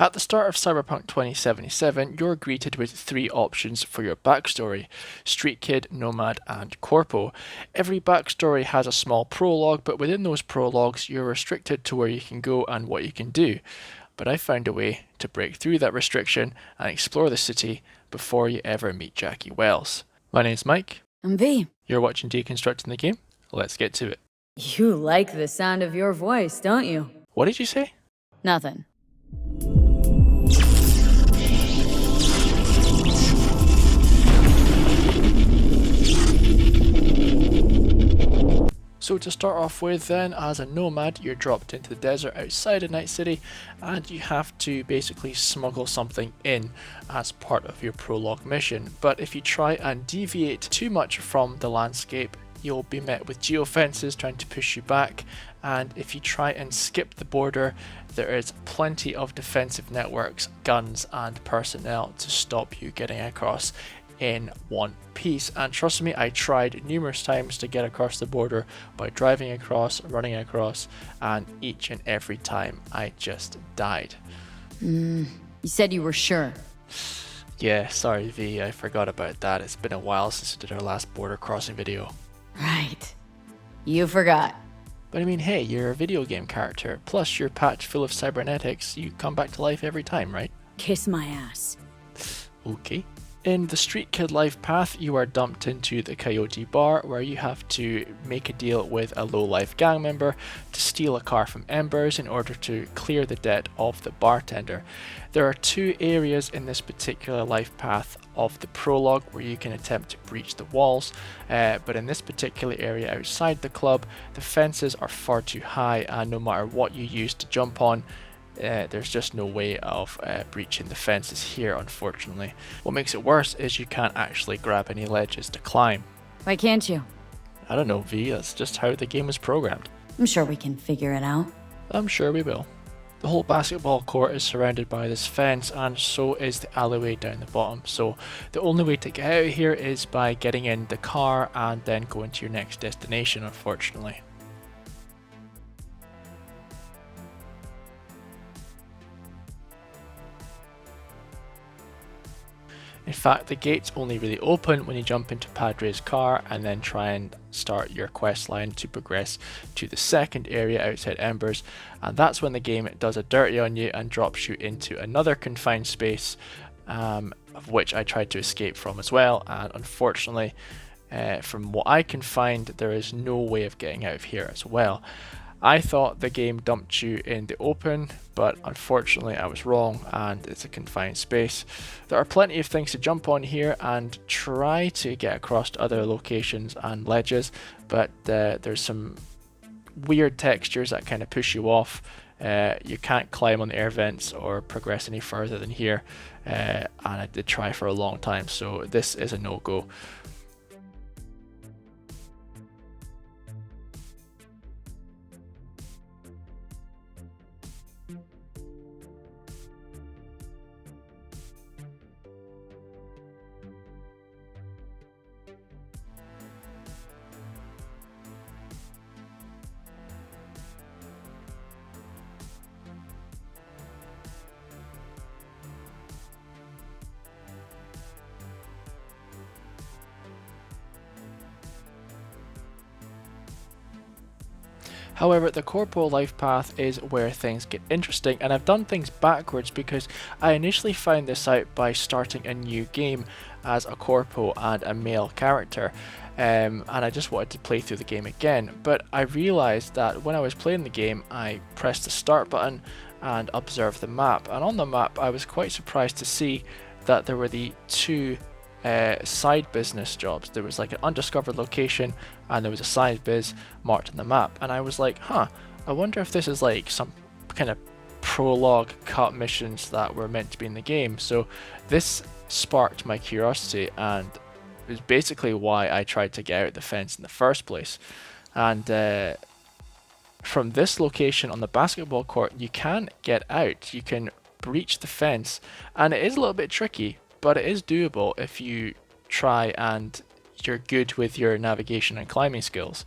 At the start of Cyberpunk 2077, you're greeted with three options for your backstory: Street Kid, Nomad, and Corpo. Every backstory has a small prologue, but within those prologues, you're restricted to where you can go and what you can do. But I found a way to break through that restriction and explore the city before you ever meet Jackie Wells. My name's Mike. I'm V. You're watching Deconstructing the Game. Let's get to it. You like the sound of your voice, don't you? What did you say? Nothing. So to start off with then, as a nomad, you're dropped into the desert outside of Night City and you have to basically smuggle something in as part of your prologue mission. But if you try and deviate too much from the landscape, you'll be met with geofences trying to push you back, and if you try and skip the border, there is plenty of defensive networks, guns and personnel to stop you getting across in one piece. And trust me, I tried numerous times to get across the border by driving across, running across, and each and every time I just died. You said you were sure. Yeah, sorry V, I forgot about that. It's been a while since we did our last border crossing video. Right. You forgot. But I mean, hey, you're a video game character, plus you're packed full of cybernetics, you come back to life every time, right? Kiss my ass. Okay. In the Street Kid life path, you are dumped into the Coyote Bar, where you have to make a deal with a low-life gang member to steal a car from Embers in order to clear the debt of the bartender. There are two areas in this particular life path of the prologue where you can attempt to breach the walls, but in this particular area outside the club, the fences are far too high, and no matter what you use to jump on, there's just no way of breaching the fences here, unfortunately. What makes it worse is you can't actually grab any ledges to climb. Why can't you? I don't know, V, that's just how the game was programmed. I'm sure we can figure it out. I'm sure we will. The whole basketball court is surrounded by this fence, and so is the alleyway down the bottom. So the only way to get out of here is by getting in the car and then going to your next destination, unfortunately. In fact, the gates only really open when you jump into Padre's car and then try and start your quest line to progress to the second area outside Embers, and that's when the game does a dirty on you and drops you into another confined space, of which I tried to escape from as well, and unfortunately, from what I can find, there is no way of getting out of here as well. I thought the game dumped you in the open, but unfortunately I was wrong and it's a confined space. There are plenty of things to jump on here and try to get across to other locations and ledges, but there's some weird textures that kind of push you off. You can't climb on the air vents or progress any further than here, and I did try for a long time, so this is a no-go. However, the Corpo life path is where things get interesting, and I've done things backwards because I initially found this out by starting a new game as a Corpo and a male character, and I just wanted to play through the game again, but I realised that when I was playing the game I pressed the start button and observed the map, and on the map I was quite surprised to see that there were the two side business jobs. There was like an undiscovered location and there was a side biz marked on the map, and I was like, I wonder if this is like some kind of prologue cut missions that were meant to be in the game. So this sparked my curiosity, and it was basically why I tried to get out the fence in the first place. And from this location on the basketball court, you can get out, you can breach the fence, and it is a little bit tricky, but it is doable if you try and you're good with your navigation and climbing skills.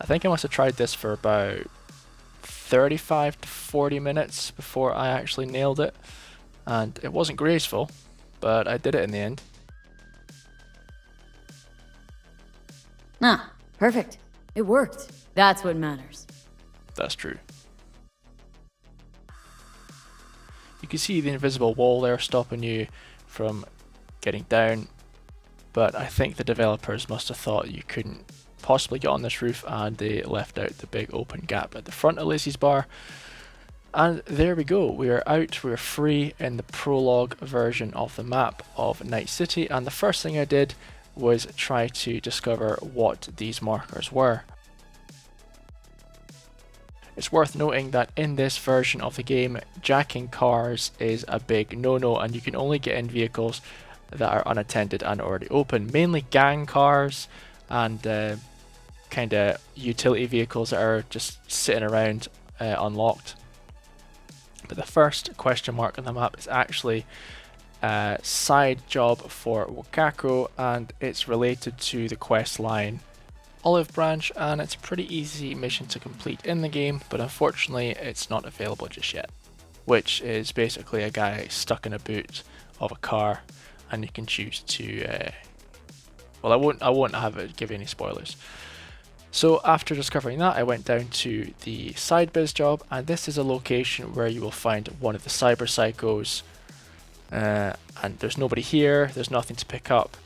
I think I must have tried this for about 35 to 40 minutes before I actually nailed it, and it wasn't graceful, but I did it in the end. Ah, perfect. It worked. That's what matters. That's true. You can see the invisible wall there stopping you from getting down, but I think the developers must have thought you couldn't possibly get on this roof, and they left out the big open gap at the front of Lizzie's bar. And there we go, we are out, we are free in the prologue version of the map of Night City, and the first thing I did was try to discover what these markers were. It's worth noting that in this version of the game, jacking cars is a big no-no, and you can only get in vehicles that are unattended and already open, mainly gang cars and kind of utility vehicles that are just sitting around unlocked. But the first question mark on the map is actually a side job for Wakako, and it's related to the quest line Olive Branch, and it's a pretty easy mission to complete in the game, but unfortunately it's not available just yet, which is basically a guy stuck in a boot of a car, and you can choose to well, I won't have it give any spoilers. So after discovering that, I went down to the side biz job, and this is a location where you will find one of the cyber psychos, and there's nobody here, there's nothing to pick up.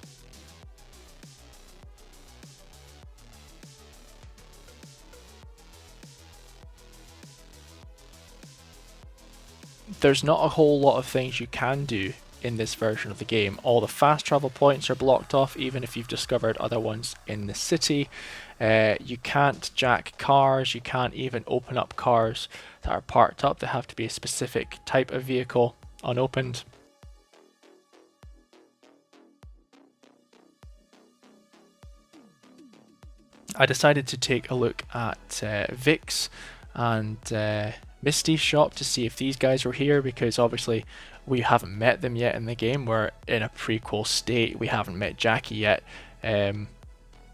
There's not a whole lot of things you can do in this version of the game. All the fast travel points are blocked off, even if you've discovered other ones in the city. You can't jack cars, you can't even open up cars that are parked up. They have to be a specific type of vehicle, unopened. I decided to take a look at Vic's and Misty's shop to see if these guys were here, because obviously we haven't met them yet in the game. We're in a prequel state. We haven't met Jackie yet. In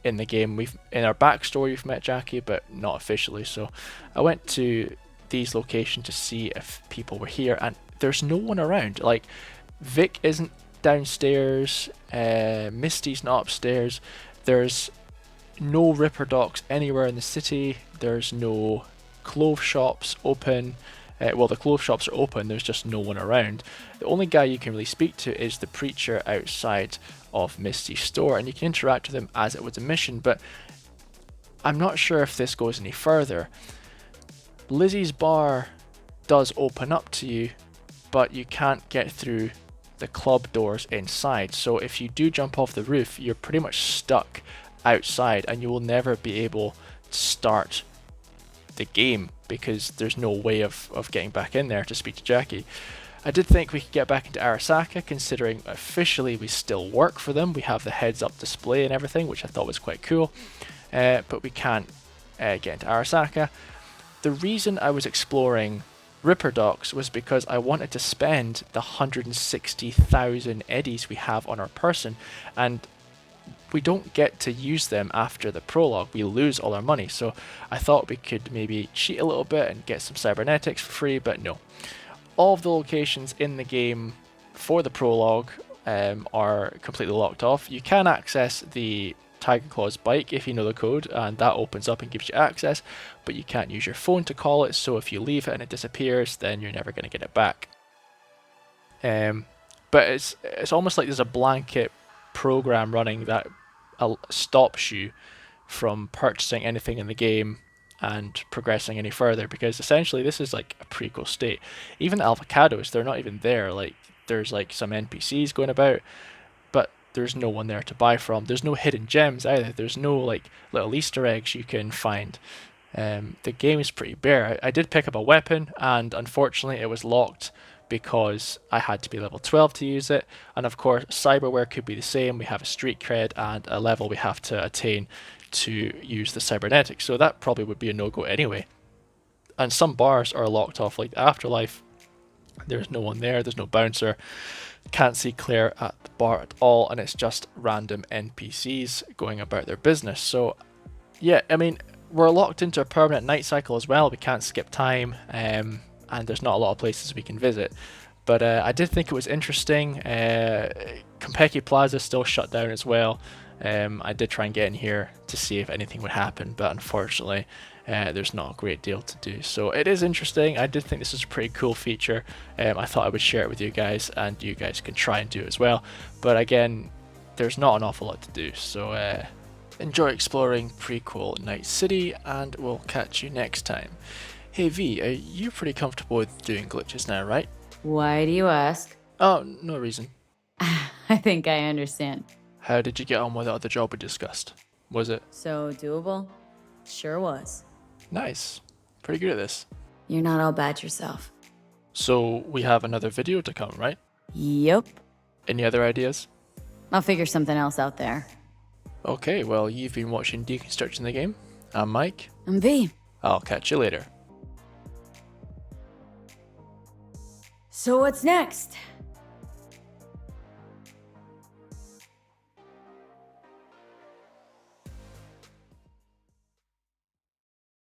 the game, in our backstory we've met Jackie, but not officially. So I went to these locations to see if people were here, and there's no one around. Like, Vic isn't downstairs, Misty's not upstairs, there's no Ripper docks anywhere in the city, there's no clothes shops open. Well, the clothes shops are open, there's just no one around. The only guy you can really speak to is the preacher outside of Misty's store, and you can interact with him as it was a mission, but I'm not sure if this goes any further. Lizzie's bar does open up to you, but you can't get through the club doors inside, so if you do jump off the roof, you're pretty much stuck outside, and you will never be able to start the game because there's no way of getting back in there to speak to Jackie. I did think we could get back into Arasaka, considering officially we still work for them. We have the heads up display and everything, which I thought was quite cool, but we can't get into Arasaka. The reason I was exploring Ripper Docks was because I wanted to spend the 160,000 eddies we have on our person, and we don't get to use them after the prologue. We lose all our money, so I thought we could maybe cheat a little bit and get some cybernetics for free, but no. All of the locations in the game for the prologue are completely locked off. You can access the Tiger Claw's bike if you know the code, and that opens up and gives you access, but you can't use your phone to call it, so if you leave it and it disappears, then you're never going to get it back. But it's almost like there's a blanket program running that stops you from purchasing anything in the game and progressing any further, because essentially this is like a prequel state. Even the avocados, they're not even there. Like, there's like some NPCs going about, but there's no one there to buy from. There's no hidden gems either. There's no like little Easter eggs you can find. The game is pretty bare. I did pick up a weapon, and unfortunately it was locked because I had to be level 12 to use it, and of course cyberware could be the same. We have a street cred and a level we have to attain to use the cybernetics, so that probably would be a no-go anyway. And some bars are locked off, like the Afterlife. There's no one there, there's no bouncer, can't see Claire at the bar at all, and it's just random NPCs going about their business. So yeah, I mean, we're locked into a permanent night cycle as well. We can't skip time, and there's not a lot of places we can visit. But I did think it was interesting. Konpeki Plaza is still shut down as well. I did try and get in here to see if anything would happen, but unfortunately there's not a great deal to do. So it is interesting. I did think this is a pretty cool feature. I thought I would share it with you guys, and you guys can try and do it as well. But again, there's not an awful lot to do, so enjoy exploring Prequel Night City, and we'll catch you next time. Hey V, are you pretty comfortable with doing glitches now, right? Why do you ask? Oh, no reason. I think I understand. How did you get on with the other job we discussed? Was it? So doable? Sure was. Nice. Pretty good at this. You're not all bad yourself. So we have another video to come, right? Yup. Any other ideas? I'll figure something else out there. Okay, well, you've been watching Deconstructing the Game. I'm Mike. I'm V. I'll catch you later. So what's next?